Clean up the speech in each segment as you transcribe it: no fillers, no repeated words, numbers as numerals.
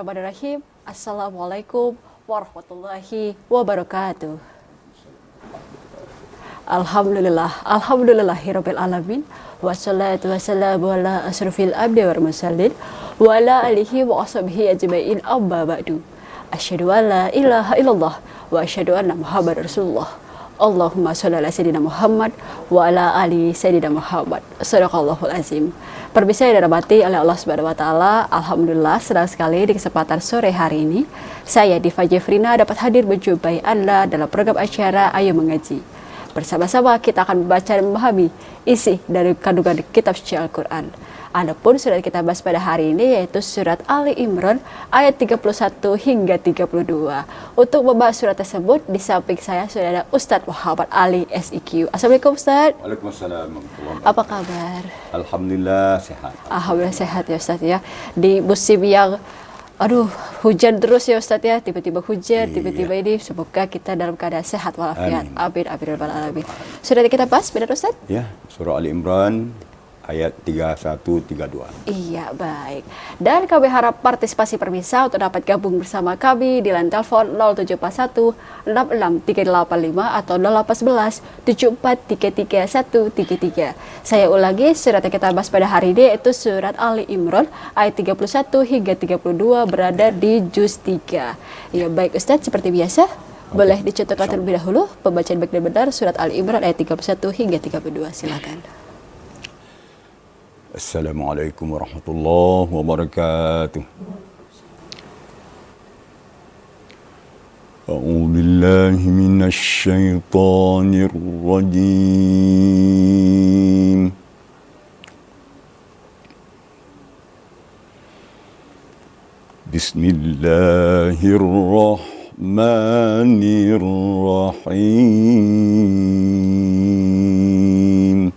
Bismillahirrahmanirrahim. Assalamualaikum warahmatullahi wabarakatuh. Alhamdulillahirabbil alamin. Wassalatu wassalamu ala asrofil abdi wal mursalin wa ala alihi wa ashabihi ajma'in, amma ba'du. Asyhadu an la ilaha illallah wa asyhadu anna Muhammadar Rasulullah. Allahumma sholli ala sayyidina Muhammad wa ala ali sayyidina Muhammad. Shadaqallahul azim. Pemirsa yang dirahmati oleh Allah Subhanahu wa taala, alhamdulillah senang sekali di kesempatan sore hari ini saya Diva Jeffrina dapat hadir menjumpai Anda dalam program acara Ayo Mengaji. Bersama-sama kita akan membaca dan memahami isi dari kandungan kitab suci Al-Qur'an. Adapun surat kita bahas pada hari ini yaitu surat Ali Imran ayat 31 hingga 32. Untuk membahas surat tersebut di samping saya sudah ada Ustadz Muhammad Ali SIQ. Assalamualaikum Ustadz. Waalaikumsalam. Apa kabar? Alhamdulillah sehat. Alhamdulillah sehat ya Ustadz ya. Di musim yang hujan terus ya Ustadz ya, tiba-tiba hujan, tiba-tiba ini, semoga kita dalam keadaan sehat walafiat. Amin amin rabbal alamin. Sudah kita bahas benar Ustadz? Ya, surah Ali Imran ayat 31-32. Iya, baik. Dan kami harap partisipasi pemirsa untuk dapat gabung bersama kami di line telepon 0741 66385 atau 0811 7433 133. Saya ulangi, surat yang kita bahas pada hari ini yaitu surat Ali Imran ayat 31 hingga 32 berada di juz 3. Ya, baik Ustadz, seperti biasa boleh dicontohkan terlebih dahulu pembacaan baik dan benar surat Ali Imran ayat 31 hingga 32. Silakan. Assalamualaikum warahmatullahi wabarakatuh. A'udzu billahi minasy syaithanir rajim. Bismillahirrahmanirrahim.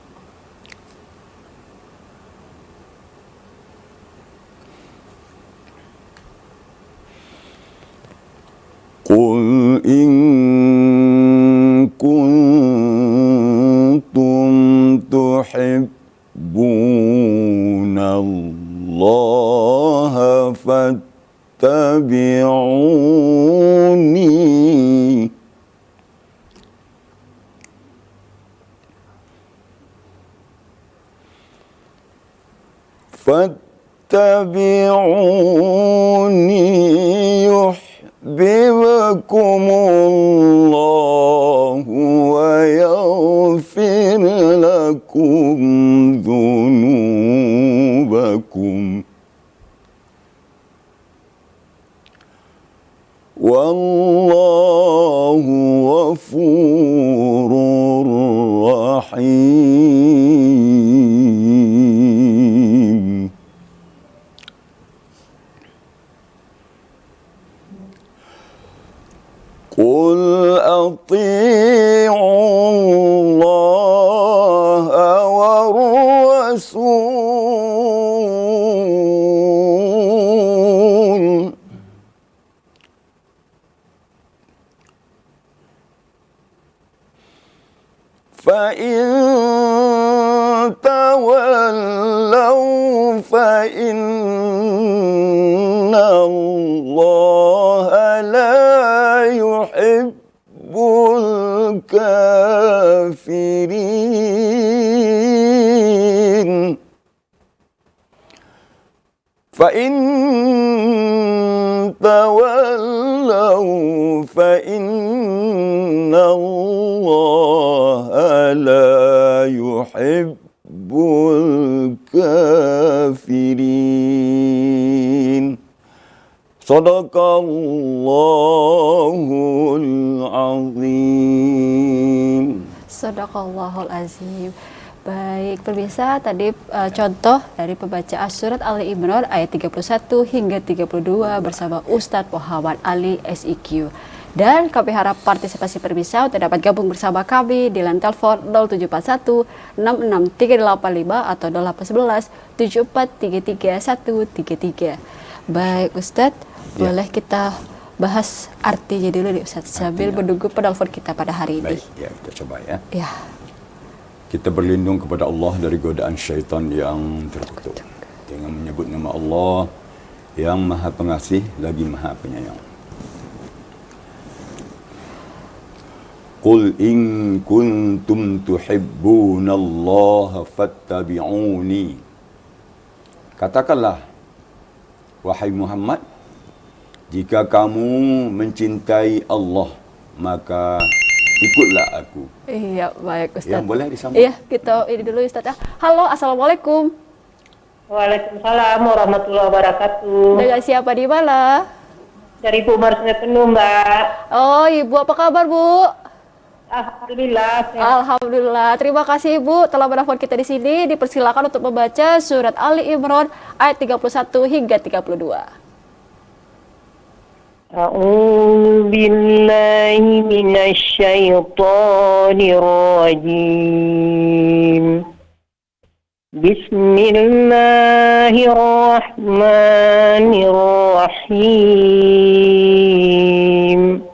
Qul in kuntum tuhibbunallaha fattabi'uni yuhibbukumullahu wa yaghfir lakum dhunubakum wallahu ghafurur rahim. Qul ati'u Allaha wa Rasul fa in tawallaw fa inna Allaha la yuhibbul kafirin. Fa in tawallaw fa inna Allaha la yuhibbul kafirin. Shadaqallahul azim. Shadaqallahul azim. Baik, pemirsa, tadi contoh dari pembacaan surat Ali Imran ayat 31 hingga 32 bersama Ustadz Muhammad Ali SIQ. Dan kami harap partisipasi pemirsa untuk dapat gabung bersama kami di line telepon 0741 66385 atau 0811 7433 133. Baik Ustadz, boleh kita bahas artinya dulu nih Ustadz sambil menunggu penelpon kita pada hari ini. Baik, ya kita coba ya. Ya. Kita berlindung kepada Allah dari godaan syaitan yang terkutuk. Dengan menyebut nama Allah yang Maha Pengasih lagi Maha Penyayang. Qul in kuntum tuhibbunallaha fattabi'uni. Katakanlah, wahai Muhammad, jika kamu mencintai Allah, maka ikutlah aku. Iya, baik Ustaz. Yang boleh disambung? Iya, kita ini dulu Ustaz ya. Halo, Assalamualaikum. Waalaikumsalam warahmatullahi wabarakatuh. Dengan siapa di mana? Dari Bu Umar Sungai Penuh, Mbak. Oh, Ibu apa kabar, Bu? Alhamdulillah. Alhamdulillah. Terima kasih Ibu telah menelpon kita di sini. Dipersilakan untuk membaca surat Ali Imran ayat 31 hingga 32. A'udzu billahi minasy syaithanir rajim. Bismillahirrahmanirrahim.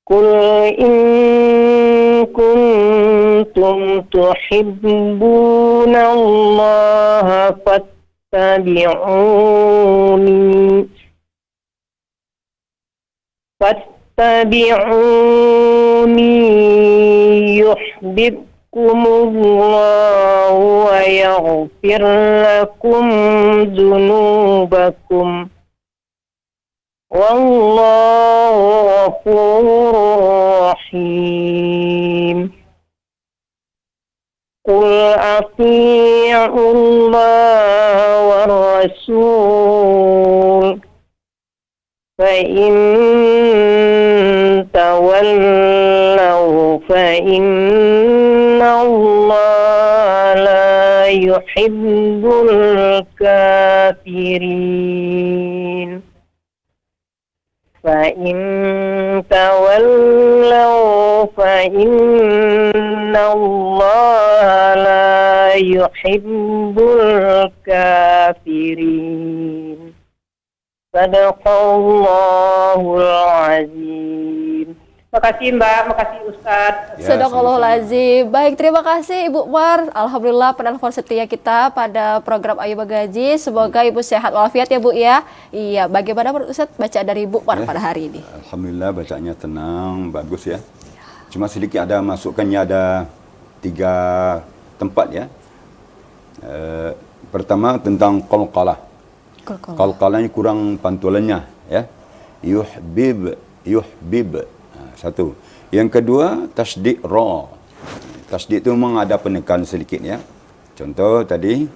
Qul in kuntum tuhibbunallaha fattabi'uni yuhibbukumullahu wa yaghfir lakum dzunubakum. Wallahu ghafurur rahim. Qul atii'ullaha war rasul fa in tawallaw fa innallaha la yuhibbul kafirin. فَإِن تَوَلَّوْا فَإِنَّ اللَّهَ لَا يُحِبُّ الْكَافِرِينَ. Sadaqallahul azim. Makasih Mbak, makasih Ustadz. Ya, Sadaqallahul sama-sama. azim. Baik, terima kasih Ibu Umar. Alhamdulillah penelpon setia kita pada program Ayu Bagaji. Semoga Ibu sehat walafiat ya Bu ya. Iya, bagaimana menurut Ustadz baca dari Ibu Umar pada hari ini? Alhamdulillah bacanya tenang, bagus ya. Cuma sedikit ada masukannya, ada 3 tempat ya. Pertama tentang qalqalah. Qalqalah ini kurang pantulannya ya. Yuhbib. Satu. Yang kedua, tasdid ra. Tasdid itu memang ada penekan sedikit ya. Contoh tadi,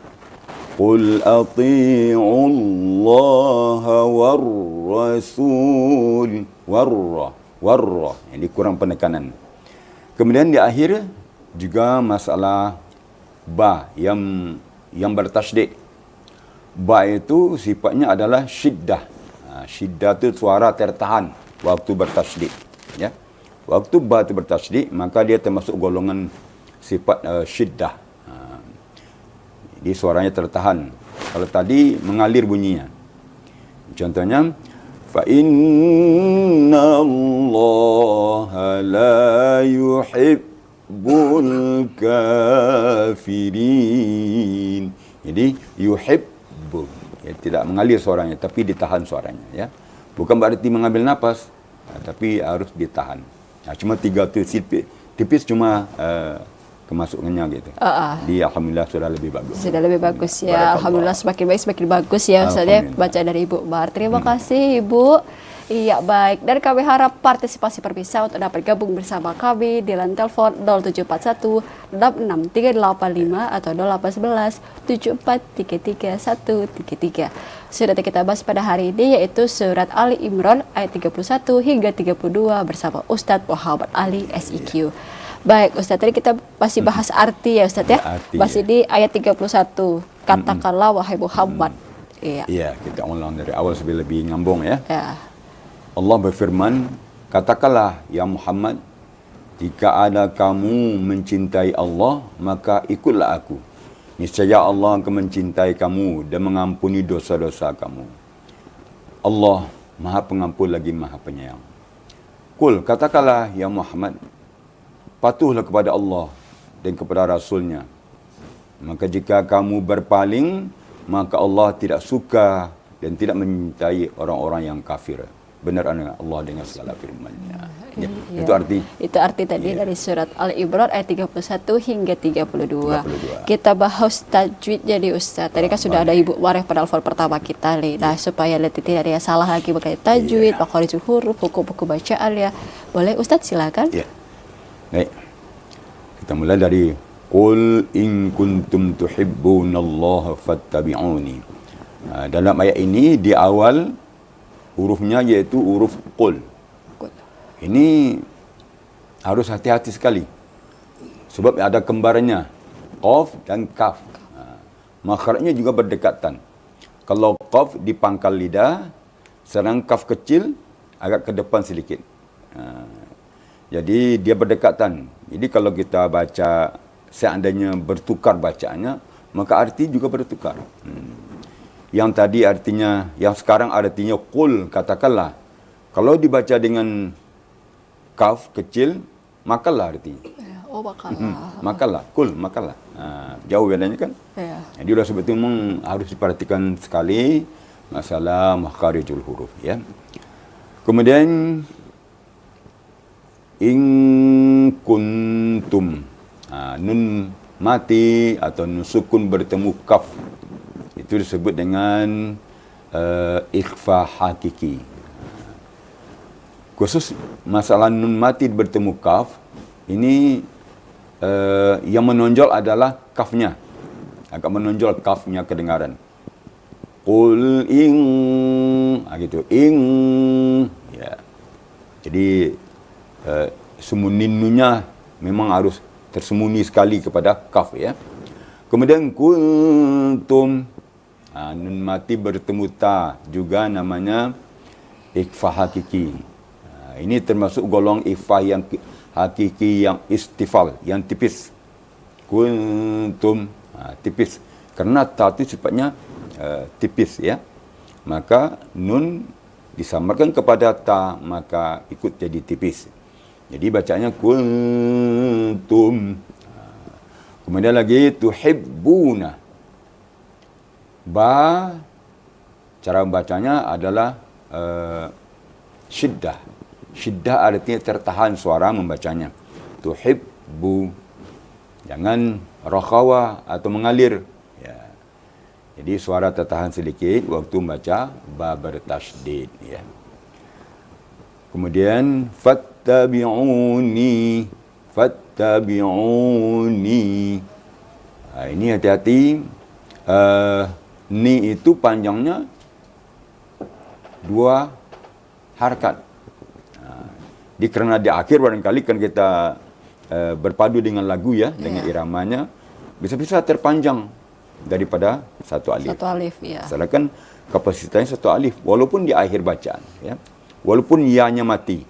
Qul ati'ullaha war rasul. Warra. Ini kurang penekanan. Kemudian di akhir juga masalah ba yang bertasdid. Ba itu sifatnya adalah syiddah. Syiddah itu suara tertahan waktu bertasdid. Ya, waktu ba itu bertasdid, maka dia termasuk golongan sifat syiddah. Jadi suaranya tertahan. Kalau tadi mengalir bunyinya. Contohnya, fa inna allaha la yuhibbul kafirin. Jadi yuhibbu, ya, tidak mengalir suaranya tapi ditahan suaranya ya. Bukan berarti mengambil nafas, tapi harus ditahan. Cuma 3 tu tipis cuma kemasukannya gitu. Di alhamdulillah sudah lebih bagus. Sudah lebih bagus ya. Alhamdulillah semakin baik semakin bagus ya Ustaz ya. Baca dari Ibu Umar. Terima kasih Ibu. Iya baik, dan kami harap partisipasi pemirsa untuk dapat gabung bersama kami di line telepon 0741 66385 atau 0811 7433 133. Sudah kita bahas pada hari ini yaitu surat Ali Imran ayat 31 hingga 32 bersama Ustadz Muhammad Ali SIQ. Baik Ustadz, tadi kita masih bahas arti ya Ustadz ya. Masih di ayat 31. Katakanlah wahai Muhammad. Iya, kita ulang dari awal supaya lebih ngambung ya. Ya. Allah berfirman, katakanlah ya Muhammad, jika ada kamu mencintai Allah, maka ikutlah aku. Niscaya Allah akan mencintai kamu dan mengampuni dosa-dosa kamu. Allah Maha Pengampun lagi Maha Penyayang. Qul, katakanlah ya Muhammad, patuhlah kepada Allah dan kepada Rasulnya. Maka jika kamu berpaling, maka Allah tidak suka dan tidak mencintai orang-orang yang kafir. Benar Allah dengan segala firman-Nya. Ya, Ya. Itu arti tadi dari surat Al-Imran ayat 31 hingga 32. 32. Kita bahas tajwid jadi Ustaz. Tadi kan sudah ada Ibu Wareh pada alfal pertama kita nih. Nah, supaya tidak ada yang salah lagi berkait tajwid, makharijul huruf, buku-buku bacaan ya. Boleh Ustaz silakan. Ya. Baik. Kita mulai dari Qul in kuntum tuhibbunallaha fattabi'uni. Dalam ayat ini di awal hurufnya yaitu huruf Qul. Ini harus hati-hati sekali. Sebab ada kembarannya. Qaf dan Kaf. Makhrajnya juga berdekatan. Kalau Qaf di pangkal lidah, sedang Kaf kecil agak ke depan sedikit. Jadi dia berdekatan. Jadi kalau kita baca seandainya bertukar bacaannya, maka arti juga bertukar. Yang tadi artinya, yang sekarang artinya Qul, katakanlah. Kalau dibaca dengan Kaf kecil, makanlah artinya. Oh, makanlah. Makanlah, Qul, makanlah. Jauh bedanya kan? Ya. Jadi oleh sebab itu memang harus diperhatikan sekali masalah makharijul huruf. Ya. Kemudian in kuntum, nun mati atau nun sukun bertemu kaf, itu disebut dengan ikhfa hakiki. Khusus masalah nun mati bertemu kaf, ini yang menonjol adalah kafnya. Agak menonjol kafnya kedengaran. Qul in, gitu. In, ya. Jadi sembunyinya memang harus tersembunyi sekali kepada kaf, ya. Kemudian kuntum, nun mati bertemu ta, juga namanya ikhfa hakiki. Ini termasuk golong ikhfa yang hakiki, yang istifal, yang tipis. Kuntum, tipis. Karena ta itu sifatnya tipis, ya. Maka nun disamarkan kepada ta, maka ikut jadi tipis. Jadi bacanya kuntum. Kemudian lagi tuhibbuna. Ba, cara bacanya adalah syiddah. Syiddah artinya tertahan suara membacanya. Tuhibbu. Jangan rakhawa atau mengalir. Ya. Jadi suara tertahan sedikit waktu membaca ba bertasydid, ya. Kemudian fattabi'uni. Fattabi'uni. Ini hati-hati. Ni itu panjangnya 2 harakat. Kerana di akhir barangkali kan kita berpadu dengan lagu, ya, dengan iramanya, bisa-bisa terpanjang daripada 1 alif. 1 alif, ya. Sedangkan kapasitasnya 1 alif, walaupun di akhir bacaan, ya. Walaupun ya-nya mati,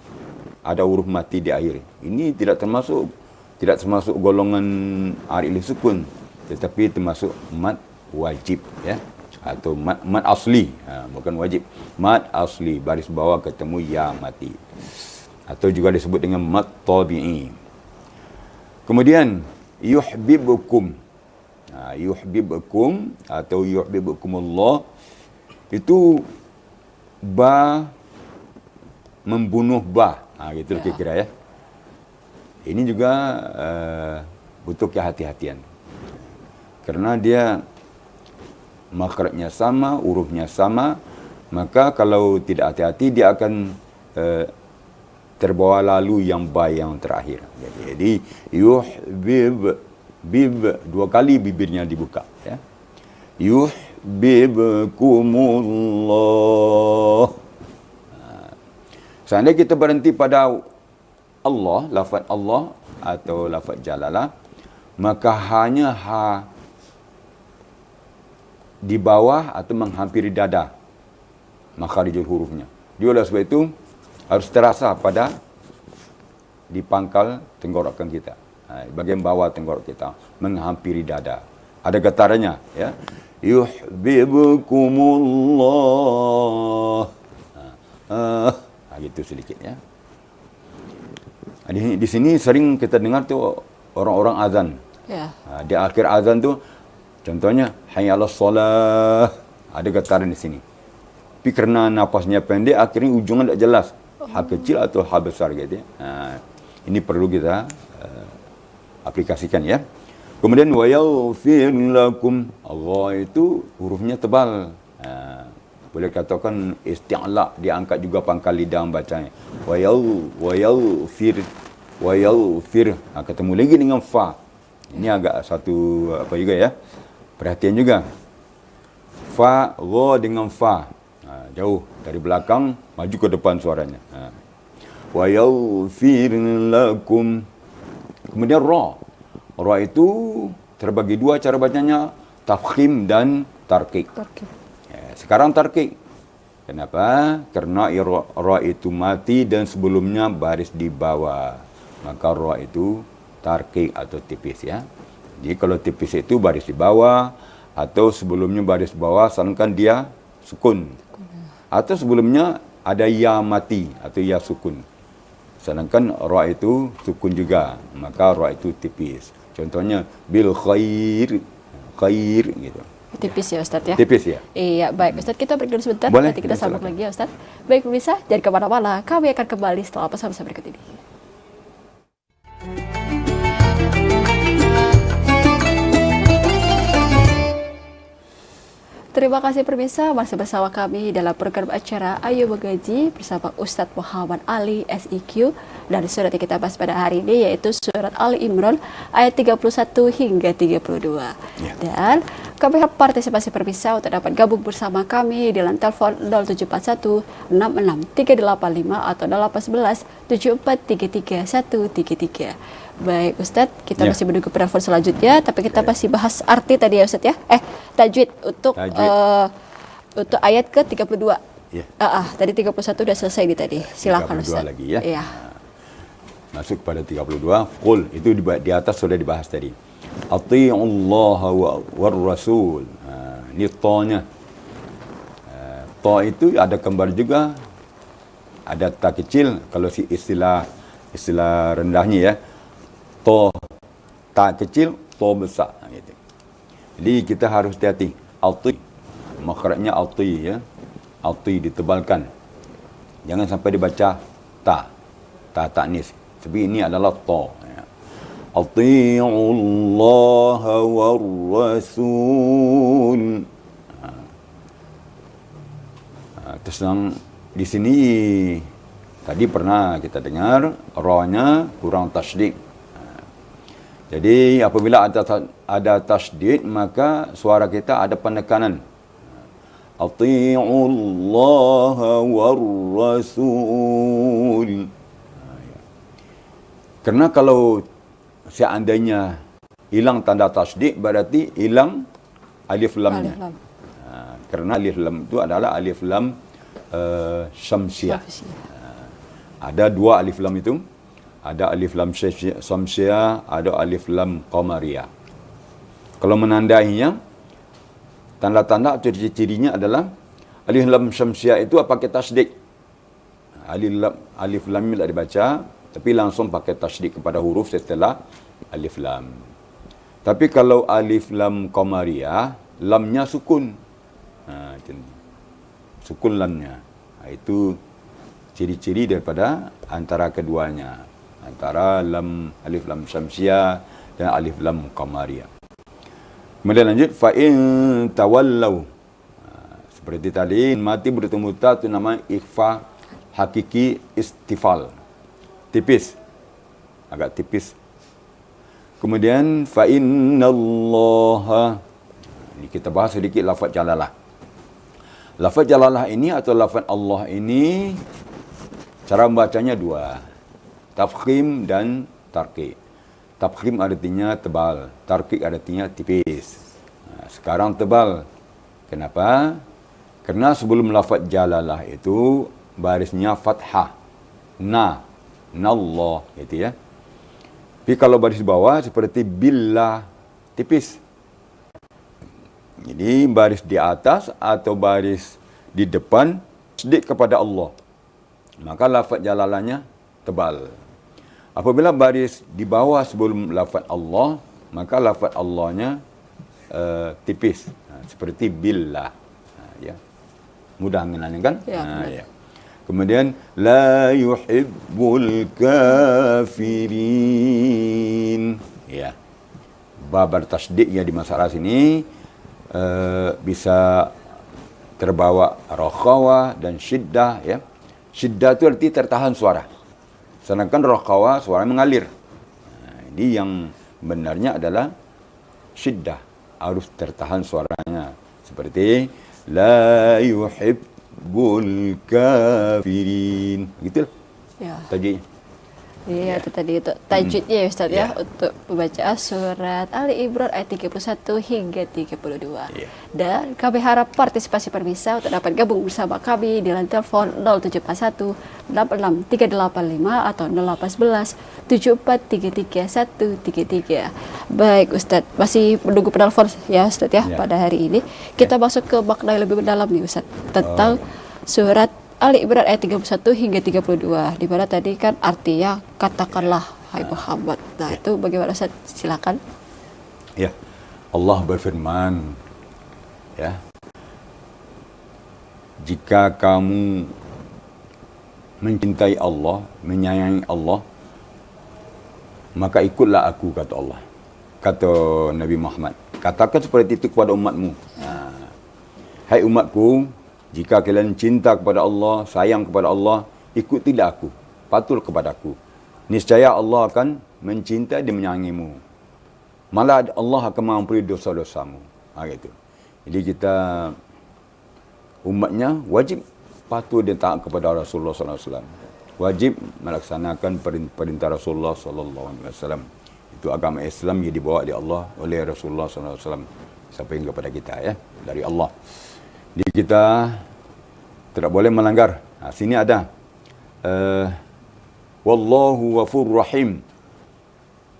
ada huruf mati di akhir. Ini tidak termasuk golongan alif sukun, tetapi termasuk mad wajib, ya, atau mad asli, bukan wajib. Mad asli, baris bawah ketemu ya mati. Atau juga disebut dengan mad tabi'i. Kemudian yuhibbukum. Yuhibbukum atau yuhibbukumullah, itu ba membunuh ba. Gitu kira-kira, ya. Ini juga butuh kehati-hatian. Karena dia makhrajnya sama, hurufnya sama, maka kalau tidak hati-hati dia akan terbawa lalu yang ba yang terakhir. Jadi bib 2 kali bibirnya dibuka, ya. Yuhibbukumullah. Seandainya kita berhenti pada Allah, lafaz Allah atau lafaz jalalah, maka hanya ha di bawah atau menghampiri dada makharijul hurufnya. Dia oleh sebab itu harus terasa pada di pangkal tenggorokan kita, bagian bawah tenggorok kita, menghampiri dada. Ada getarannya, ya. Yuhibbukumullah. Gitu sedikit, ya. Di sini sering kita dengar tuh orang-orang azan. Ya. Di akhir azan tuh Contohnya, hayya 'alas salah. Ada getaran di sini. Tapi kerana napasnya pendek, akhirnya ujungnya tak jelas. Ha kecil atau ha besar gitu ya. Ini perlu kita aplikasikan ya. Kemudian wa yaghfir lakum. Allah itu hurufnya tebal. Boleh katakan isti'la, diangkat juga pangkal lidah bacanya. Wa yaghfir. Ketemu lagi dengan fa. Ini agak satu apa juga ya. Perhatian juga. Fa, ra dengan fa. Jauh dari belakang maju ke depan suaranya. Wa yaghfir lakum. Kemudian ra. Ra itu terbagi dua cara bacanya, tafkhim dan tarqiq. Sekarang tarqiq. Kenapa? Karena ra itu mati dan sebelumnya baris di bawah. Maka ra itu tarqiq atau tipis ya. Jadi kalau tipis itu baris di bawah atau sebelumnya baris di bawah, sedangkan dia sukun. Atau sebelumnya ada ya mati atau ya sukun. Sedangkan ra itu sukun juga, maka ra itu tipis. Contohnya bil khair gitu. Tipis ya Ustaz ya? Tipis ya? Iya, baik Ustaz, kita break dulu sebentar. Boleh, Nanti kita sambung silakan. lagi ya Ustaz. Baik pemirsa, jangan kemana-mana. Kami akan kembali setelah pesan-pesan berikut ini. Terima kasih pemirsa, masih bersama kami dalam program acara Ayo Mengaji bersama Ustadz Muhammad Ali SIQ, dan surat yang kita bahas pada hari ini yaitu surat Ali Imran ayat 31 hingga 32. Ya. Dan kami harap partisipasi pemirsa untuk dapat gabung bersama kami di line telepon 0741 66385 atau 0811 7433 133. Baik Ustadz, kita masih menunggu penelpon selanjutnya, tapi kita masih bahas arti tadi ya Ustadz ya. Tajwid untuk untuk ayat ke-32. Ya. Tadi 31 sudah selesai nih tadi. Silakan 32 Ustadz. lagi ya. Iya. Masuk pada 32. Qul itu di atas sudah dibahas tadi. Ati'ullaha war rasul. Ini ta-nya. Ta itu ada kembar juga. Ada ta kecil kalau si istilah rendahnya ya. Ta kecil, ta besar gitu. Jadi kita harus hati-hati. Ati, makhrajnya ati ya. Ati ditebalkan. Jangan sampai dibaca ta ta'nis. Sebab ini adalah ta ya. Ati'ullaha war rasul. Terus di sini tadi pernah kita dengar ra-nya kurang tasydid. Jadi apabila ada tasydid, maka suara kita ada penekanan. Ati'ullaha war rasul. Karena kalau seandainya hilang tanda tasydid, berarti hilang alif lamnya. Karena alif lam itu adalah alif lam syamsiah. Ada dua alif lam itu. Ada alif lam syamsiah, ada alif lam qamariyah. Kalau menandainya, tanda-tanda atau ciri-cirinya adalah alif lam syamsiah itu pakai tasydid. Alif lam tidak dibaca, tapi langsung pakai tasydid kepada huruf setelah alif lam. Tapi kalau alif lam qamariyah, lamnya sukun. Sukun lamnya. Itu ciri-ciri daripada antara keduanya. Antara alif lam syamsiah dan alif lam qamariyah. Kemudian lanjut, fa in tawallau. Seperti tadi, mati bertemu ta itu nama ikhfa hakiki istifal. Tipis. Agak tipis. Kemudian fa innallaha. Ini kita bahas sedikit lafaz jalalah. Lafaz jalalah ini atau lafaz Allah ini cara membacanya dua. Tafkhim dan tarqiq. Tafkhim artinya tebal, tarqiq artinya tipis. Sekarang tebal. Kenapa? Karena sebelum lafaz jalalah itu barisnya fathah. Nallah gitu ya. Tapi kalau baris bawah seperti billah, tipis. Jadi baris di atas atau baris di depan sedikit kepada Allah. Maka lafaz jalalahnya tebal. Apabila baris di bawah sebelum lafaz Allah, maka lafaz Allahnya tipis. Seperti billah. Ya. Mudah mengenalnya kan? Ya, Ya. Kemudian la yuhibbul kafirin. Ya. Ba bertasydid ya di masalah sini bisa terbawa rakhawa dan syiddah ya. Syiddah itu arti tertahan suara. Sedangkan rakhawa suara mengalir. Jadi yang benarnya adalah syiddah, harus tertahan suaranya. Seperti la yuhibbul kafirin. Gitulah Ya. tajwidnya. Iya, itu tadi itu tajwidnya ya Ustaz ya, Ya. untuk pembacaan surat Ali Imran ayat 31 hingga 32. Ya. Dan kami harap partisipasi pemirsa untuk dapat gabung bersama kami di line telepon 0741 86385 atau 0811 7433 133. Baik Ustaz, masih menunggu penelpon ya Ustaz ya, Ya. pada hari ini. Kita masuk ke makna yang lebih mendalam nih Ustaz tentang surat Ali Imran ayat 31 hingga 32, di mana tadi kan artinya katakanlah hai Muhammad. Nah, itu bagaimana Ustaz? Silakan. Ya. Allah berfirman, ya. Jika kamu mencintai Allah, menyayangi Allah, maka ikutlah aku, kata Allah. Kata Nabi Muhammad. Katakan seperti itu kepada umatmu. Hai umatku, jika kalian cinta kepada Allah, sayang kepada Allah, ikutilah aku, patuh kepada aku. Niscaya Allah akan mencintai dan menyayangimu. Malah Allah akan mengampuni dosa-dosamu. Gitu. Jadi kita umatnya wajib patuh dan taat kepada Rasulullah SAW. Wajib melaksanakan perintah Rasulullah SAW. Itu agama Islam yang dibawa oleh Allah, oleh Rasulullah SAW. Sampai kepada kita ya, dari Allah. Jadi kita tidak boleh melanggar. Sini ada wallahu ghafurur rahim.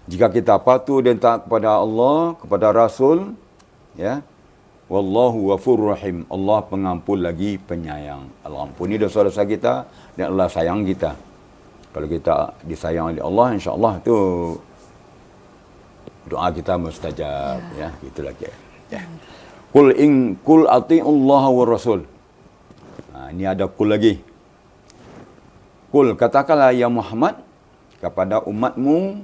Jika kita patuh dan taat kepada Allah, kepada Rasul, ya, wallahu ghafurur rahim. Allah pengampun lagi penyayang. Allah ampuni dosa-dosa kita dan Allah sayang kita. Kalau kita disayang oleh Allah, insya-Allah itu doa kita mustajab, ya, gitulah ya. Kul ati'ullaha wa rasul. Ini ada kul lagi. Kul, katakanlah ya Muhammad kepada umatmu,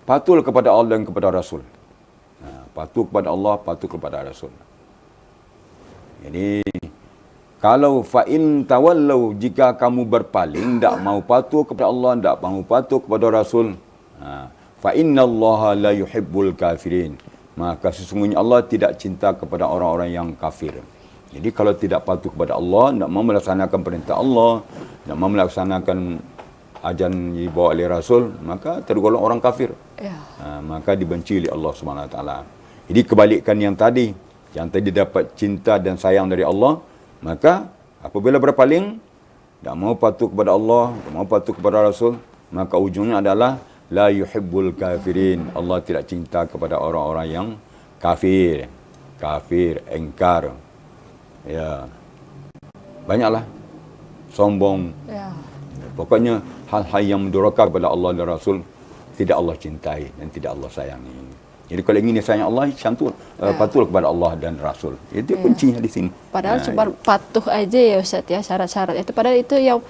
patuh kepada Allah dan kepada Rasul. Patuh kepada Allah, patuh kepada Rasul. Jadi kalau fa'in tawallau, jika kamu berpaling, tidak mau patuh kepada Allah, tidak mau patuh kepada Rasul, fa'innallaha la yuhibbul kafirin. Maka sesungguhnya Allah tidak cinta kepada orang-orang yang kafir. Jadi kalau tidak patuh kepada Allah, tidak mau melaksanakan perintah Allah, tidak mau melaksanakan ajaran yang dibawa oleh Rasul, maka tergolong orang kafir. Ya. Maka dibenci oleh Allah SWT. Jadi kebalikan yang tadi dapat cinta dan sayang dari Allah, maka apabila berpaling, tidak mau patuh kepada Allah, tidak mau patuh kepada Rasul, maka ujungnya adalah la yuhibbul kafirin. Allah tidak cinta kepada orang-orang yang kafir. Kafir, engkar. Ya. Banyaklah sombong. Ya. Pokoknya hal-hal yang mendurhaka kepada Allah dan Rasul tidak Allah cintai dan tidak Allah sayangi. Jadi kalau ingin disayang Allah, patuh kepada Allah dan Rasul. Itu kuncinya di sini. Padahal cuma patuh aja ya Ustaz ya, syarat-syarat itu. Padahal itu yang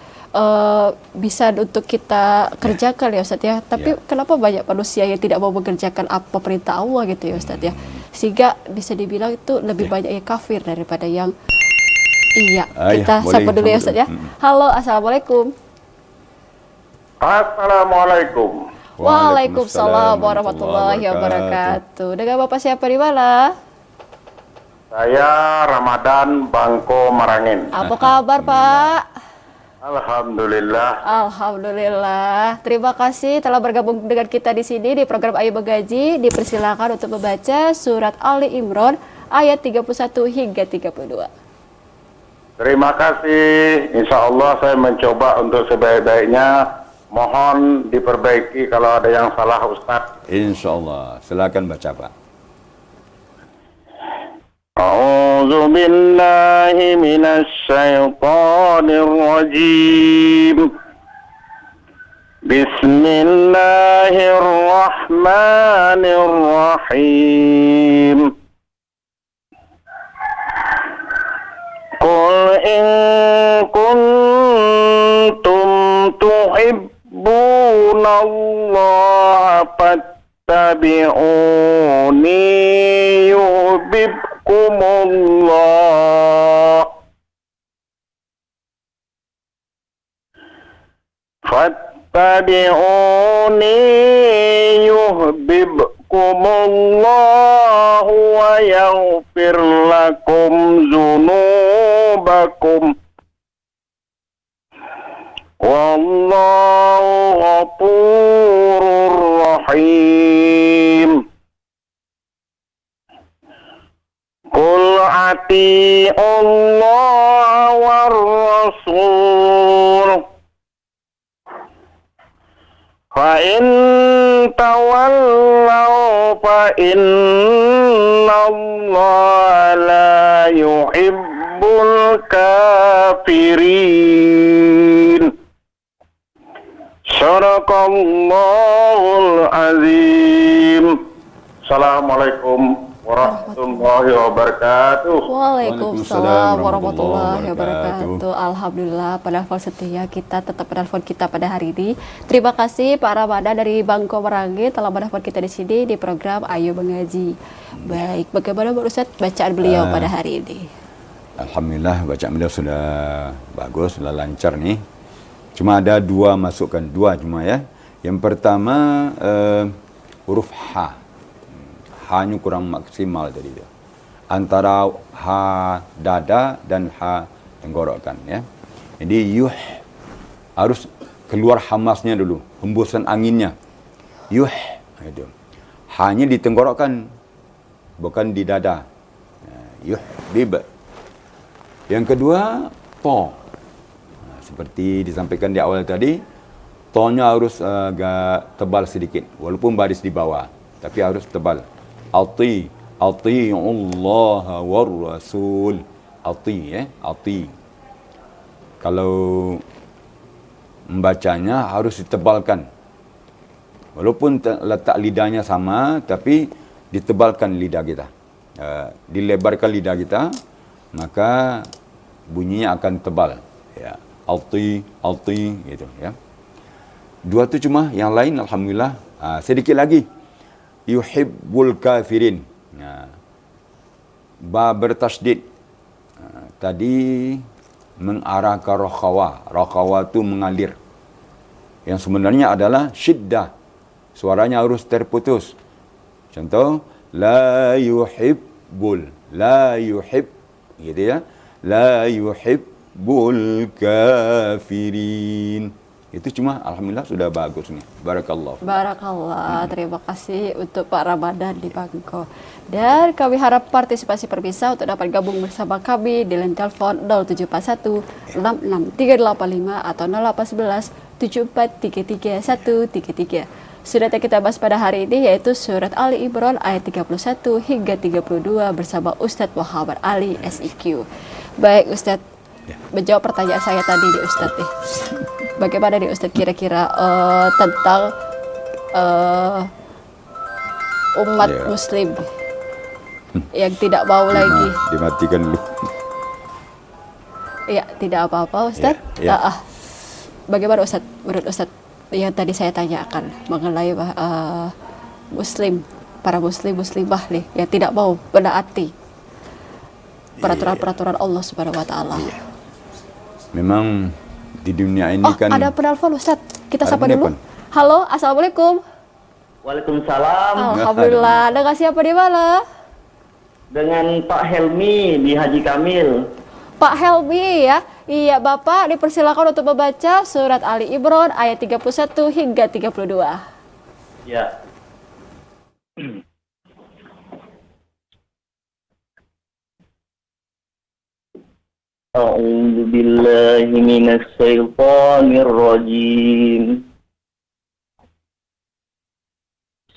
bisa untuk kita kerjakan ya Ustaz ya. Tapi kenapa banyak manusia yang tidak mau mengerjakan apa perintah Allah gitu ya Ustaz ya. Sehingga bisa dibilang itu lebih banyak yang kafir daripada yang iya. Kita sapa dulu ya Ustaz ya. Halo, Assalamualaikum. Assalamualaikum. Waalaikumsalam warahmatullahi wabarakatuh. Dengan Bapak siapa di mana? Saya Ramadan Bangko Marangin. Apa kabar Pak? Alhamdulillah. Alhamdulillah. Terima kasih telah bergabung dengan kita di sini di program Ayo Mengaji. Dipersilakan untuk membaca surat Ali Imran ayat 31 hingga 32. Terima kasih. Insya Allah saya mencoba untuk sebaik-baiknya. Mohon diperbaiki kalau ada yang salah Ustaz. InsyaAllah. Silakan baca Pak. A'udzu billahi minasy syaithanir rajim. Bismillahirrahmanirrahim. Qul in kuntum tuhibbunallaha fattabi'uni yuhibbukumullah. Fattabi'uni yuhibbukumullah wa yaghfir lakum dzunubakum. Wallahu ghafurur rahim. Qul ati'ullaha war rasul. Fa in tawallaw fa innallaha la yuhibbul kafirin. Sadaqallahul azim. Assalamualaikum warahmatullahi wabarakatuh. Waalaikumsalam warahmatullahi wabarakatuh. Alhamdulillah, penelpon setia kita tetap penelpon kita pada hari ini. Terima kasih Pak Ramadan dari Bangko Merangge telah menelpon kita di sini di program Ayo Mengaji. Baik, bagaimana Pak Ustadz bacaan beliau pada hari ini? Alhamdulillah bacaan beliau sudah bagus, sudah lancar nih. Cuma ada dua masukan, dua cuma ya. Yang pertama huruf H. H-nya kurang maksimal tadi itu. Antara H dada dan H tenggorokan ya. Jadi yuh harus keluar hamasnya dulu, hembusan anginnya. Yuh itu. H-nya di tenggorokan, bukan di dada. Yuh bib. Yang kedua to. Seperti disampaikan di awal tadi, to-nya harus agak tebal sedikit, walaupun baris di bawah, tapi harus tebal. Ati'ullaha war rasul. Ati. Kalau membacanya harus ditebalkan. Walaupun letak lidahnya sama, tapi ditebalkan lidah kita. Dilebarkan lidah kita, maka bunyinya akan tebal. Ya. Alti gitu ya. Dua tu cuma, yang lain alhamdulillah. Sedikit lagi. Yuhibbul kafirin. Ba bertasdid. Tadi mengarah ke rakhawa. Rakhawa tu mengalir. Yang sebenarnya adalah syiddah. Suaranya harus terputus. Contoh, la yuhibbul. La yuhib. Gitu ya. La yuhibbul kafirin. Itu cuma alhamdulillah sudah bagus nih. Barakallah. Barakallah. Terima kasih untuk Pak Ramadan di Bangko. Dan kami harap partisipasi pemirsa untuk dapat gabung bersama kami di line telepon 0741 66385 atau 0811 7433 133. Surat yang kita bahas pada hari ini yaitu surat Ali Imran ayat 31 hingga 32 bersama Ustadz Muhammad Ali SIQ. Baik Ustadz, menjawab pertanyaan saya tadi di Ustadz nih. Bagaimana nih Ustadz kira-kira tentang umat Muslim yang tidak mau lagi dimatikan dulu. Ya, tidak apa-apa Ustadz. Bagaimana Ustadz, menurut Ustadz yang tadi saya tanyakan mengenai Muslim, para muslimah nih yang tidak mau menaati peraturan-peraturan Allah Subhanahu Wa Taala. Memang di dunia ini kan ada penelpon Ustadz, kita sapa dulu. Halo, assalamualaikum. Waalaikumsalam. Alhamdulillah. Dengan siapa di mana? Dengan Pak Helmi di Haji Kamil. Pak Helmi ya. Iya, Bapak dipersilakan untuk membaca surat Ali Imran ayat 31 hingga 32. Ya. A'udzu billahi minasy syaithanir rajim.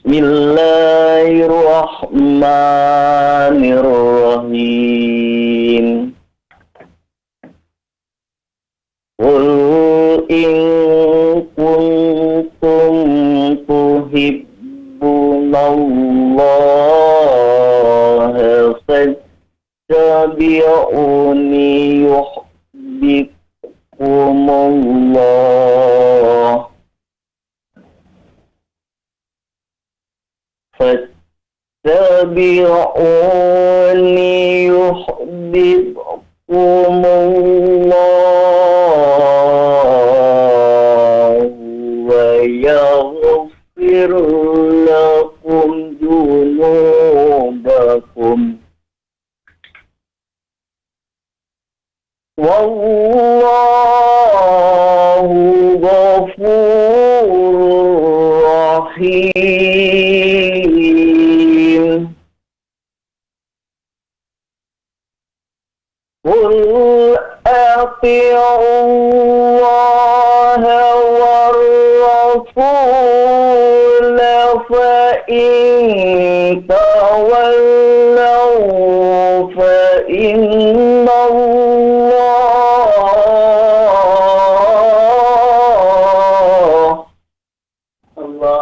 Bismillahirrahmanirrahim. Qul in kuntum الله فاتبعوني يحببكم الله ويغفر لكم ذنوبكم والله غفور رحيم قل أطيعوا الله والرسول فإن تولوا فإن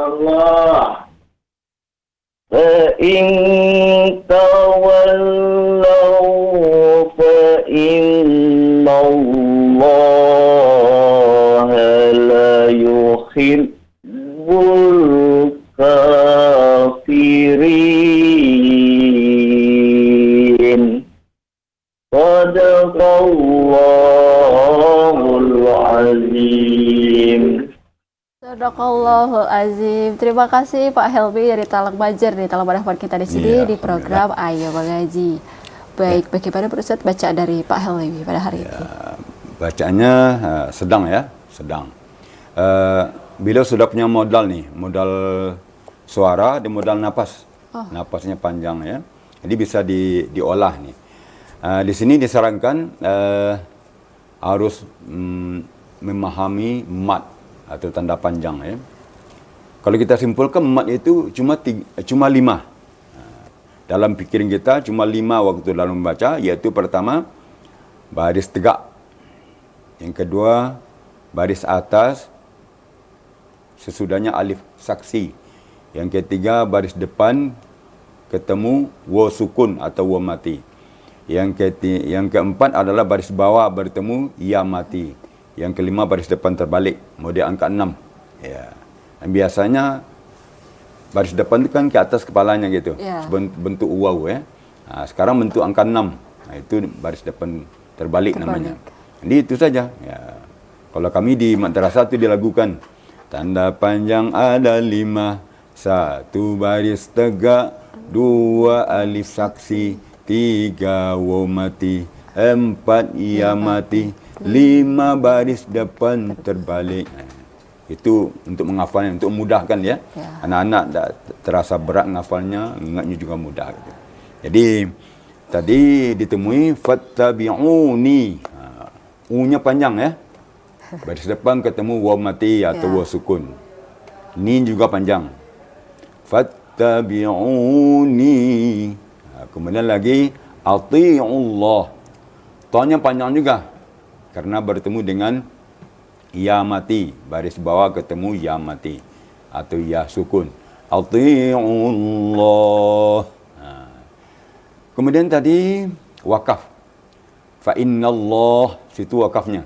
الله فإن تولوا فإن الله لا يحب الكافرين صدق الله العظيم. Sadaqallahul Azim. Terima kasih Pak Helmi dari Talang Banjar nih telah mendapat kita di sini di program Ayo Mengaji. Baik, bagaimana Pak Ustadz baca dari Pak Helmi pada hari ini? Bacaannya sedang ya, sedang. Beliau sudah punya modal nih, modal suara dan modal napas. Napasnya panjang ya. Jadi bisa diolah nih. Di sini disarankan harus memahami mat atau tanda panjang ya. Kalau kita simpulkan mat itu cuma 5. Dalam pikiran kita cuma 5 waktu dalam membaca, yaitu pertama baris tegak. Yang kedua baris atas sesudahnya alif saksi. Yang ketiga baris depan ketemu wa sukun atau wa mati. Yang keempat adalah baris bawah bertemu ya mati. Yang kelima baris depan terbalik, model angka 6. Ya. Dan biasanya baris depan itu kan ke atas kepalanya gitu. Yeah. Bentuk waw ya. Sekarang bentuk angka 6. Itu baris depan terbalik namanya. Jadi itu saja. Ya. Kalau kami di madrasah itu dilakukan tanda panjang ada 5, 1 baris tegak, 2 alif saksi, 3 waw mati, 4 ya mati, 5 baris depan terbalik. Itu untuk menghafalnya, untuk memudahkan ya. Anak-anak tak terasa berat menghafalnya, ingatnya juga mudah. Gitu. Jadi tadi ditemui fattabi'uni. U-nya panjang ya. Baris depan ketemu waw mati atau waw sukun. Ni juga panjang. Fattabi'uni. Kemudian lagi ati'ullah. Ta-nya panjang juga. Karena bertemu dengan ya mati, baris bawah ketemu ya mati atau ya sukun. Ati'ullah. Kemudian tadi wakaf. Fa innallah, situ wakafnya.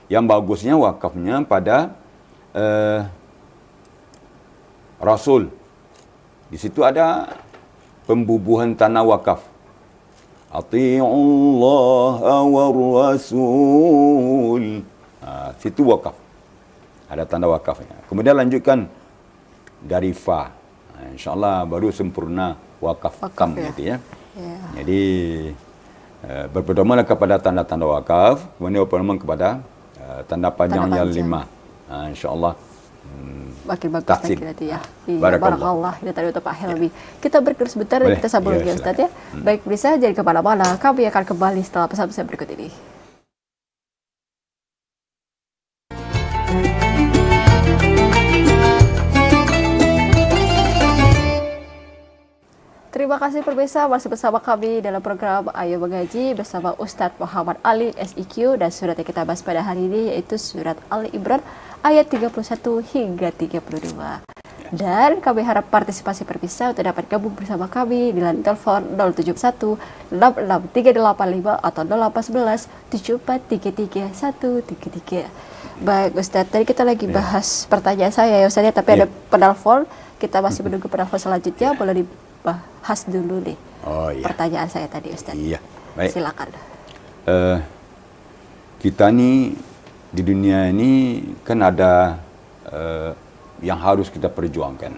Yang bagusnya wakafnya pada Rasul. Di situ ada pembubuhan tanah wakaf. Ati'ullah wa rasul. Situ wakaf. Ada tanda wakafnya. Kemudian lanjutkan dari fa. InsyaAllah baru sempurna wakaf kam ya. Gitu ya. Jadi berpedomanlah kepada tanda-tanda wakaf. Kemudian berpedoman kepada tanda panjang yang 5. InsyaAllah makin bagus tahsin. nanti ya. Barakallah. Itu tadi untuk Pak Helmi. Kita break sebentar dan kita sambung lagi Ustaz ya. Baik, bisa jadi kemana-mana. Kami akan kembali setelah pesan-pesan berikut ini. Terima kasih pemirsa, masih bersama kami dalam program Ayo Mengaji bersama Ustadz Muhammad Ali SIQ, dan surat yang kita bahas pada hari ini yaitu surat Ali Imran ayat 31 hingga 32. Dan kami harap partisipasi terpisah untuk dapat gabung bersama kami di line telepon 071 66385 atau 0811 7433 133. Baik Ustadz, tadi kita lagi bahas pertanyaan saya ya Ustadz ya, tapi ada penelpon, kita masih menunggu penelpon selanjutnya, boleh dibahas dulu nih pertanyaan saya tadi Ustadz. Iya, baik. Silakan. Kita nih di dunia ini kan ada yang harus kita perjuangkan.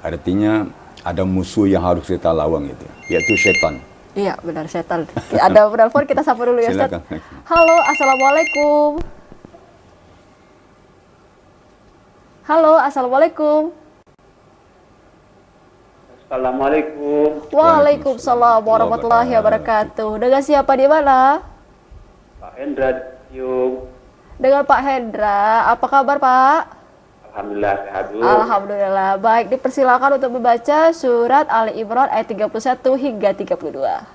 Artinya ada musuh yang harus kita lawan itu, yaitu setan. Iya benar, setan. Ada penelpon, kita sapa dulu ya Ustadz. Silakan. Halo, assalamualaikum. Halo, assalamualaikum. Assalamualaikum. Waalaikumsalam warahmatullahi wabarakatuh. Dengan siapa di mana? Pak Hendra Yung. Dengan Pak Hendra. Apa kabar Pak? Alhamdulillah sehat dulu. Alhamdulillah. Baik, dipersilakan untuk membaca surat Ali Imran ayat 31 hingga 32.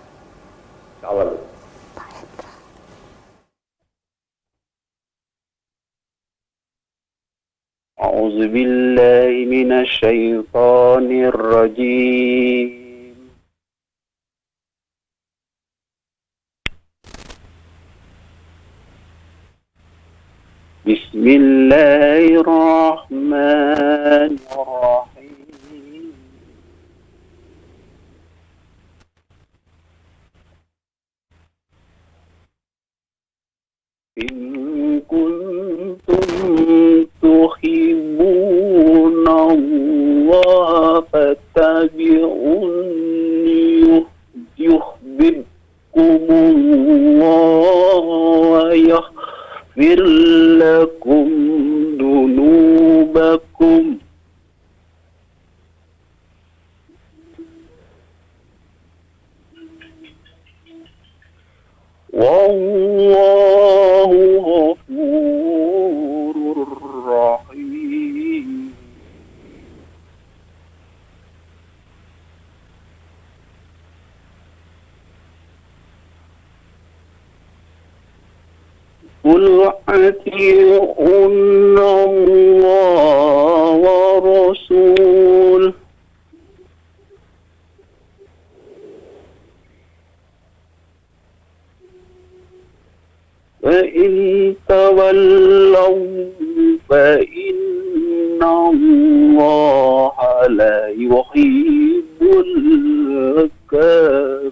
Awal. Pak Hendra. A'udzu billahi minasy syaithanir rajim. Bismillahirrahmanirrahim. In kuntum tuhibbuna Allah fattabi'uni yuhibbukumullah wa yaghfir lakum dunubakum. Wallahu ghafurur rahim. Qul ati'unna Allah wa rasul. فإن تولوا فإن الله لا يحب الكافرين.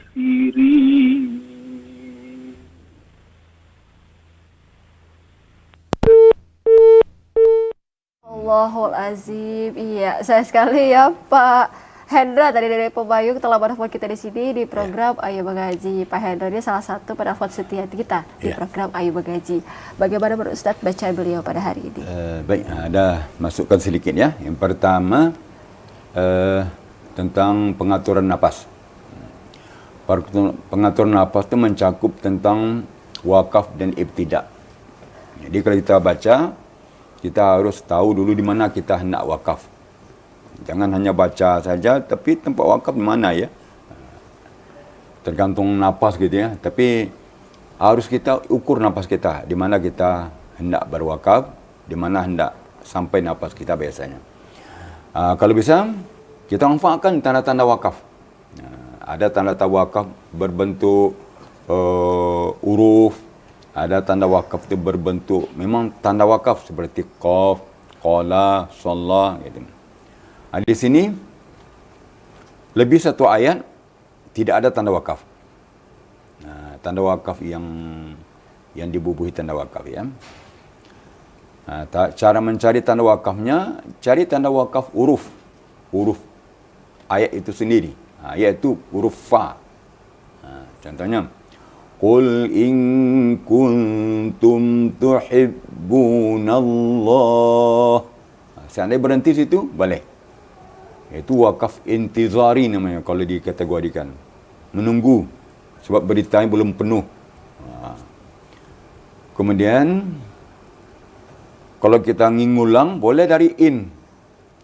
Allahul Azim. Iya, saya sekali ya Pak Hendra tadi dari Pembayung telah menelpon kita di sini di program Ayo Mengaji. Pak Hendra ini salah satu penelpon setia kita di program Ayo Mengaji. Bagaimana menurut Ustadz bacaan beliau pada hari ini? Baik, ada masukkan sedikit ya. Yang pertama tentang pengaturan nafas. Pengaturan nafas itu mencakup tentang wakaf dan ibtidak. Jadi kalau kita baca, kita harus tahu dulu di mana kita hendak wakaf. Jangan hanya baca saja, tapi tempat wakaf di mana ya? Tergantung nafas gitu ya. Tapi harus kita ukur nafas kita, di mana kita hendak berwakaf, di mana hendak sampai nafas kita biasanya. Kalau bisa, kita manfaatkan tanda-tanda wakaf. Ada tanda-tanda wakaf berbentuk huruf, ada tanda wakaf itu berbentuk memang tanda wakaf seperti qaf, qala, shalla gitu. Di sini lebih satu ayat tidak ada tanda wakaf. Tanda wakaf yang dibubuhi tanda wakaf ya. Cara mencari tanda wakafnya, cari tanda wakaf huruf ayat itu sendiri, yaitu huruf fa. Contohnya, Qul in kuntum tuhibbunallah. Seandainya berhenti situ, boleh. Itu wakaf intizari namanya kalau dikategorikan. Menunggu. Sebab beritanya belum penuh. Kemudian, kalau kita ingin ngulang, boleh dari in.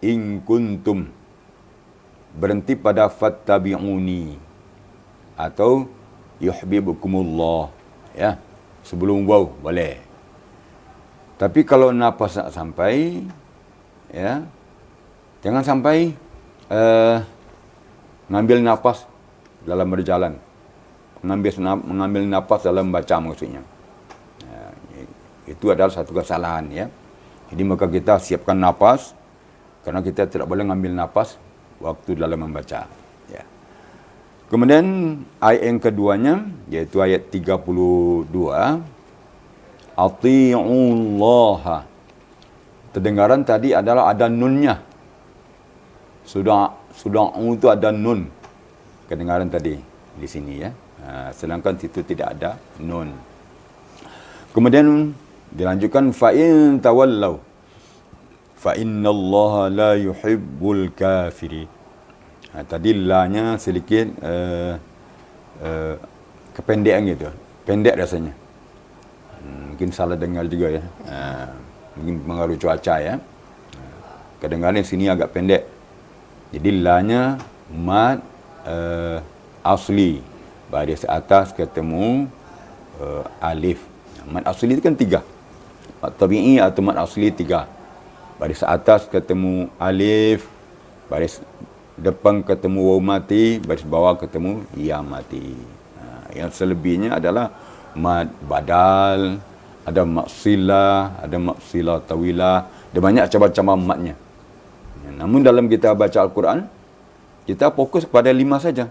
In kuntum. Berhenti pada fattabi'uni. Atau yuhibbukumullah. Ya. Sebelum waw, boleh. Tapi kalau nafas tak sampai, ya, Jangan sampai mengambil nafas dalam berjalan. Mengambil nafas dalam baca maksudnya. Itu adalah satu kesalahan ya. Jadi maka kita siapkan nafas, karena kita tidak boleh mengambil nafas waktu dalam membaca. Ya. Kemudian ayat yang keduanya, yaitu ayat 32. Ati'ullaha. Terdengaran tadi adalah ada nunnya. Sudah itu ada nun. Kedengaran tadi di sini ya. Sedangkan situ tidak ada nun. Kemudian dilanjutkan fa'in tawallau fa innallaha la yuhibbul kafirin. Tadi la-nya sedikit kependekan gitu. Pendek rasanya. Mungkin salah dengar juga ya. Mungkin pengaruh cuaca ya. Kedengaran di sini agak pendek. Jadi la-nya mad asli. Baris atas ketemu alif. Mad asli itu kan 3. Mad tabi'i atau mad asli 3. Baris atas ketemu alif, baris depan ketemu waw mati, baris bawah ketemu ya mati. Yang selebihnya adalah mad badal, ada mad silah, ada mad silah tawilah, ada banyak cabang-cabang madnya. Namun dalam kita baca Al-Quran, kita fokus pada 5 saja.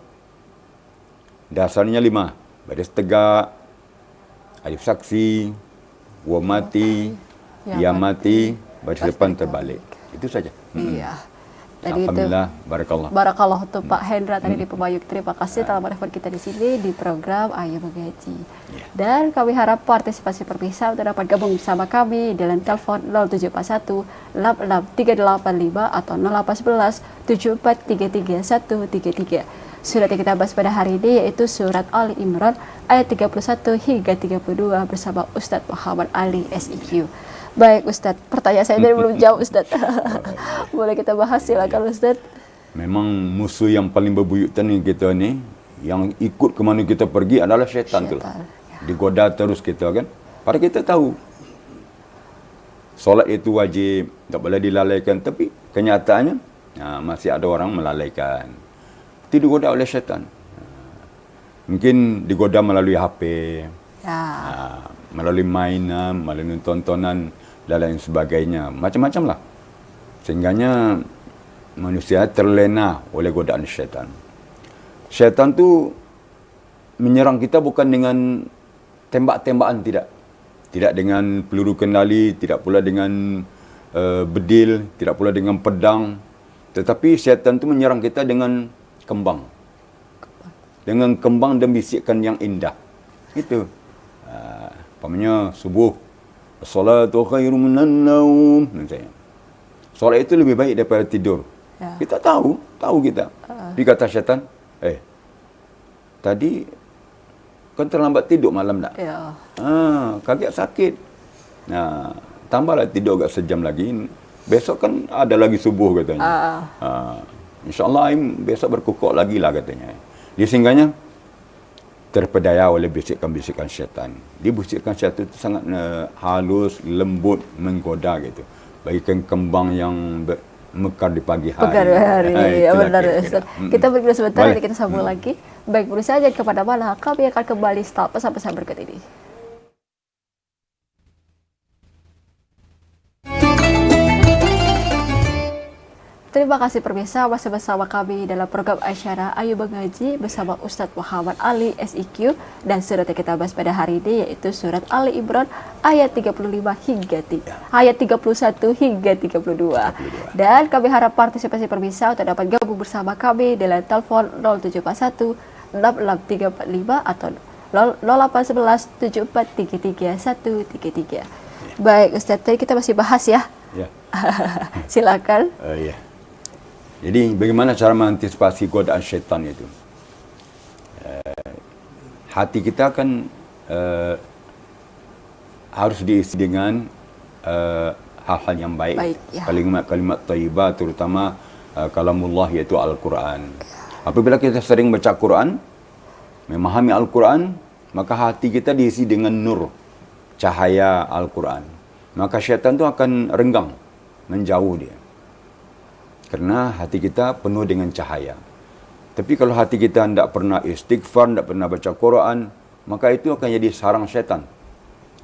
Dasarnya 5. Baris tegak, alif saksi, waw mati, ya mati, baris depan terbalik. Itu saja. Iya. Tadi Alhamdulillah, itu barakallah. Barakallah untuk Pak Hendra tadi di Pebayuk. Terima kasih telah merespon kita di sini di program Ayo Mengaji. Dan kami harap partisipasi perpisah untuk dapat gabung bersama kami dalam telepon 0741 86385 atau 0811 7433 133. Surat yang kita bahas pada hari ini yaitu surat Ali Imran ayat 31 hingga 32 bersama Ustadz Muhammad Ali SIQ. Baik Ustadz, pertanyaan saya tadi belum jauh Ustadz. Boleh kita bahas, silakan Ustadz. Memang musuh yang paling bebuyutan ni kita ni, yang ikut ke mana kita pergi adalah syaitan tu. Digoda terus kita kan. Padahal kita tahu solat itu wajib, tak boleh dilalaikan, tapi kenyataannya masih ada orang melalaikan. Itu digoda oleh syaitan. Mungkin digoda melalui HP, melalui mainan, melalui tontonan dan lain sebagainya. Macam-macam lah. Sehingganya manusia terlena oleh godaan syaitan. Syaitan tu menyerang kita bukan dengan tembak-tembakan, tidak. Tidak dengan peluru kendali, tidak pula dengan bedil, tidak pula dengan pedang. Tetapi syaitan tu menyerang kita dengan kembang. Dengan kembang dan bisikan yang indah. Itu. Umpamanya subuh. As-salatu khairum minan naum. Solat itu lebih baik daripada tidur. Ya. Kita tahu kita. Dia kata syaitan, tadi kan terlambat tidur malam tak? Ya. Kaget sakit. Tambahlah tidur agak sejam lagi. Besok kan ada lagi subuh katanya. InsyaAllah besok berkukuk lagi lah katanya. Dia singgahnya terpedaya oleh bisikan-bisikan syaitan. Dia bisikan syaitan itu sangat halus, lembut, menggoda gitu. Bagikan kembang yang mekar di pagi hari. Mekar di hari, ya benar Ustaz. Kita bergerak sebentar, nanti kita sambung lagi. Baik, berusaha jangan kepada mana, kami akan kembali setelah pesan-pesan berikut ini. Terima kasih pemirsa, masih bersama kami dalam program acara Ayo Mengaji bersama Ustadz Muhammad Ali SIQ, dan surat yang kita bahas pada hari ini yaitu surat Ali Imran ayat 35 hingga ayat 31 hingga 32. Dan kami harap partisipasi pemirsa untuk dapat gabung bersama kami dalam telepon 0741 86345 atau 0811 7433 133. Baik Ustadz, tadi kita masih bahas ya. Silakan. Jadi bagaimana cara mengantisipasi godaan syaitan itu? Hati kita kan harus diisi dengan hal-hal yang baik. Kalimat-kalimat thayyibah, terutama kalamullah yaitu Al-Quran. Apabila kita sering baca Quran, memahami Al-Quran, maka hati kita diisi dengan nur, cahaya Al-Quran. Maka syaitan itu akan renggang, menjauh dia. Kerana hati kita penuh dengan cahaya. Tapi kalau hati kita tidak pernah istighfar, tidak pernah baca Quran, maka itu akan jadi sarang syaitan.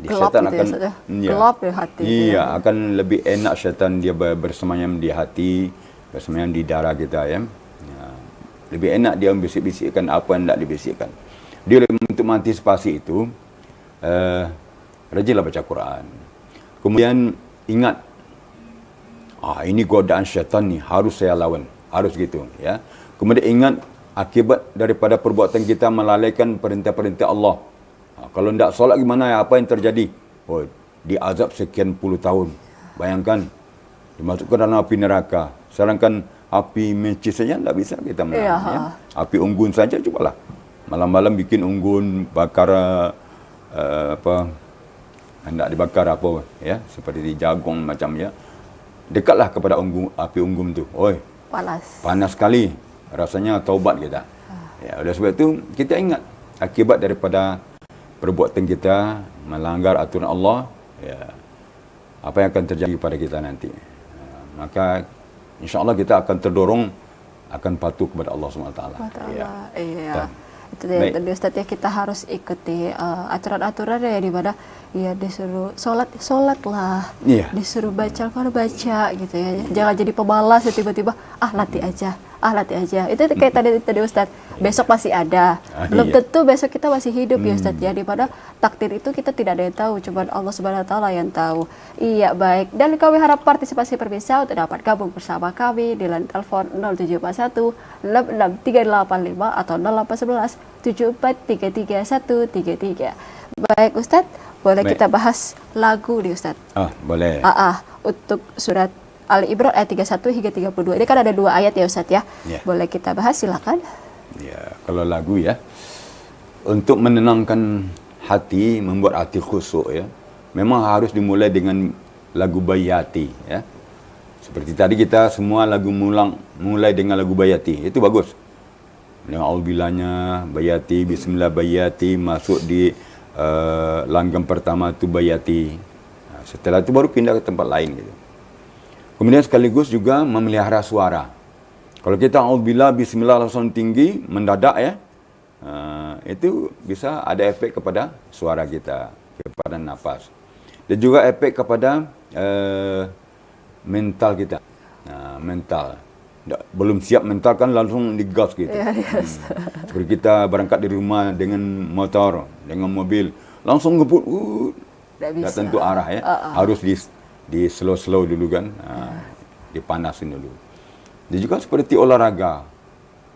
Gelap Syaitan gitu akan, ya, Ustaz, ya? Gelap ya hati. Iya, akan lebih enak syaitan dia bersemayam di hati, bersemayam di darah kita ya. Lebih enak dia membisik-bisikkan apa yang tidak dibisikkan. Dia untuk mengantisipasi itu, rajinlah baca Quran. Kemudian ingat, ini godaan syaitan ni, harus saya lawan. Harus gitu. Ya. Kemudian ingat, akibat daripada perbuatan kita melalaikan perintah-perintah Allah. Kalau tidak solat gimana, apa yang terjadi? Oh, diazab sekian puluh tahun. Bayangkan, dimasukkan dalam api neraka. Sedangkan api mencis saja tidak bisa kita menang. Ya. Api unggun saja cubalah. Malam-malam bikin unggun, bakar hendak dibakar apa ya, seperti jagung macam ya. Dekatlah kepada api unggun tu. Oi, panas sekali. Rasanya taubat kita. Ya, oleh sebab itu kita ingat akibat daripada perbuatan kita melanggar aturan Allah, ya, apa yang akan terjadi pada kita nanti. Maka insya-Allah kita akan terdorong akan patuh kepada Allah SWT. Ya. Iya. Itu dia tadi Ustaz ya, kita harus ikuti aturan-aturan ya, di mana ya disuruh sholat lah, disuruh baca Al-Quran baca gitu ya, jangan jadi pemalas ya, tiba-tiba latih aja. Itu kayak tadi Ustaz, besok masih ada, belum tentu besok kita masih hidup ya Ustaz ya, di mana takdir itu kita tidak ada yang tahu, cuma Allah Subhanahu Wa Taala yang tahu. Iya, baik, dan kami harap partisipasi pemirsa untuk dapat gabung bersama kami di line telepon 0741 66385 atau 0811 7433 Baik Ustaz, boleh kita bahas lagu nih Ustaz? Boleh. Untuk surat Al-Imran ayat 31 hingga 32. Ini kan ada 2 ayat ya Ustaz ya. Boleh kita bahas, silakan. Ya, kalau lagu ya, untuk menenangkan hati, membuat hati khusyuk ya, memang harus dimulai dengan lagu Bayati ya. Seperti tadi kita semua lagu mulai dengan lagu Bayati. Itu bagus. Dengan auzubilahnya Bayati, bismillah Bayati, masuk di langgam pertama tu Bayati. Setelah itu baru pindah ke tempat lain gitu. Kemudian sekaligus juga memelihara suara. Kalau kita auzubillah bismillah langsung tinggi, mendadak ya, itu bisa ada efek kepada suara kita, kepada nafas. Dan juga efek kepada mental kita. Mental. Belum siap mental kan langsung digas gitu. Seperti kita berangkat di rumah dengan motor, dengan mobil, langsung ngebut, tak tentu arah ya. Harus di slow dulu kan, dipanasin dulu. Dia juga seperti olahraga.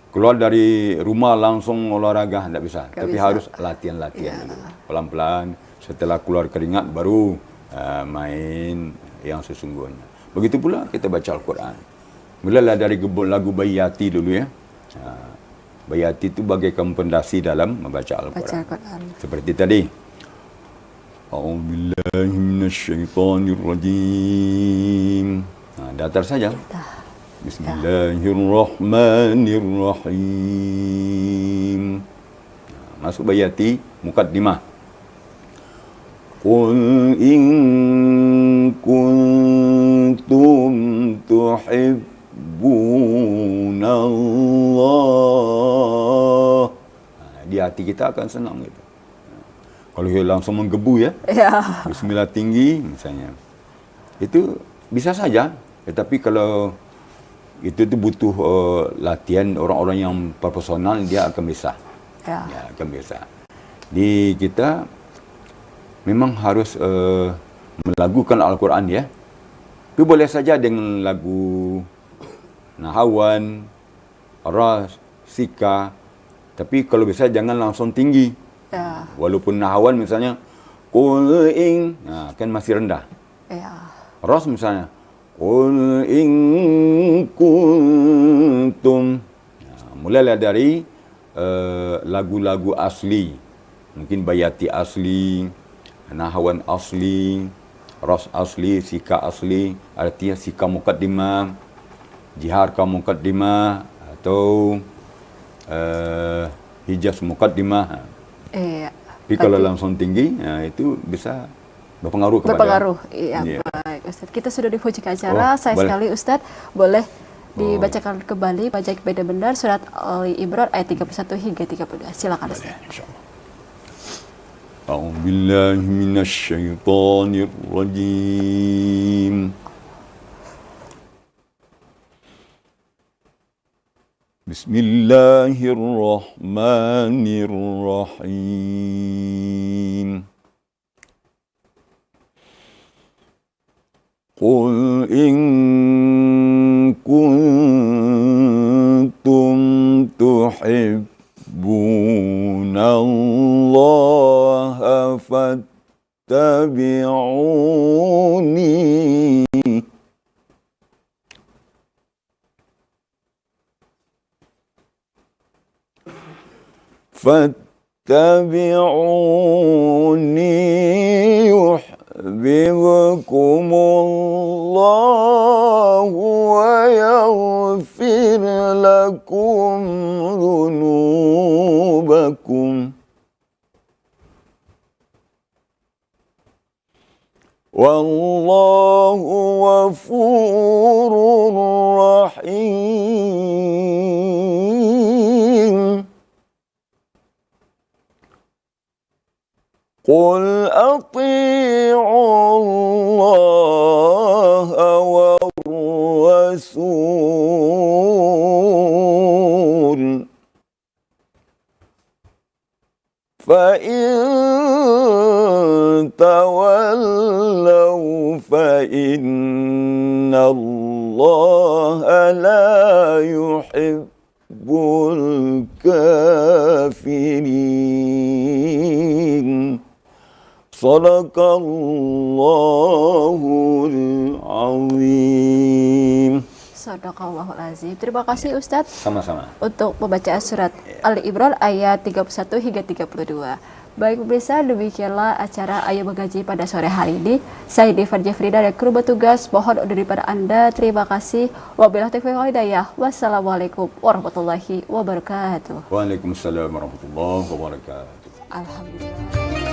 Keluar dari rumah langsung olahraga, tidak bisa. Tapi harus latihan dulu. Pelan-pelan, setelah keluar keringat baru main yang sesungguhnya. Begitu pula kita baca Al-Quran. Mulalah dari lagu Bayati dulu ya. Bayati itu bagaikan pondasi dalam membaca Al-Quran. Seperti tadi. A'udzubillahi minasyaitonirrajim. Datar saja. Bismillahirrahmanirrahim. Masuk Bayati, mukaddimah. Qul in kuntum tuhibbunallah. Di hati kita akan senang gitu. Kalau dia langsung menggebu ya, bismillah tinggi misalnya, itu bisa saja. Tetapi kalau itu butuh latihan, orang-orang yang profesional dia akan bisa. Ya, akan bisa. Di kita memang harus melagukan Al-Quran ya. Itu boleh saja dengan lagu Nahawan, Ras, Sika. Tapi kalau bisa jangan langsung tinggi. Walaupun Nahawan misalnya Qul in, kan masih rendah. Ras misalnya Qul in kuntum. Mulailah dari lagu-lagu asli. Mungkin Bayati asli, Nahawan asli, Ras asli, Sika asli. Artinya Sika mukaddimah, Jihar ka mukaddimah, atau Hijaz mukaddimah. Tapi kalau langsung tinggi, itu bisa berpengaruh kepada. Iya, baik Ustaz. Kita sudah di hujung acara. Saya boleh sekali Ustaz, boleh Dibacakan kembali baca benar surat Ali Imran ayat 31 hingga 32. Silakan Ustaz. أعوذ بالله من الشيطان الرجيم بسم الله الرحمن الرحيم قل إن كنتم تحبون الله فاتبعوني يحببكم الله ويغفر لكم ذنوبكم والله غفور رحيم قل أطيعوا الله والرسول فإن تولوا فإن الله لا يحب الكافرين صدق الله العظيم. Sadaqallahul azim. Terima kasih Ustadz. Sama-sama. Untuk pembacaan surat Ali Imran ayat 31 hingga 32. Baik pemirsa, demikianlah acara Ayo Mengaji pada sore hari ini. Saya Devan Jefrida dan kru bertugas mohon undur diri pada Anda. Terima kasih. Wabillahi taufiq wal hidayah. Wassalamualaikum warahmatullahi wabarakatuh. Waalaikumsalam warahmatullahi wabarakatuh. Alhamdulillah.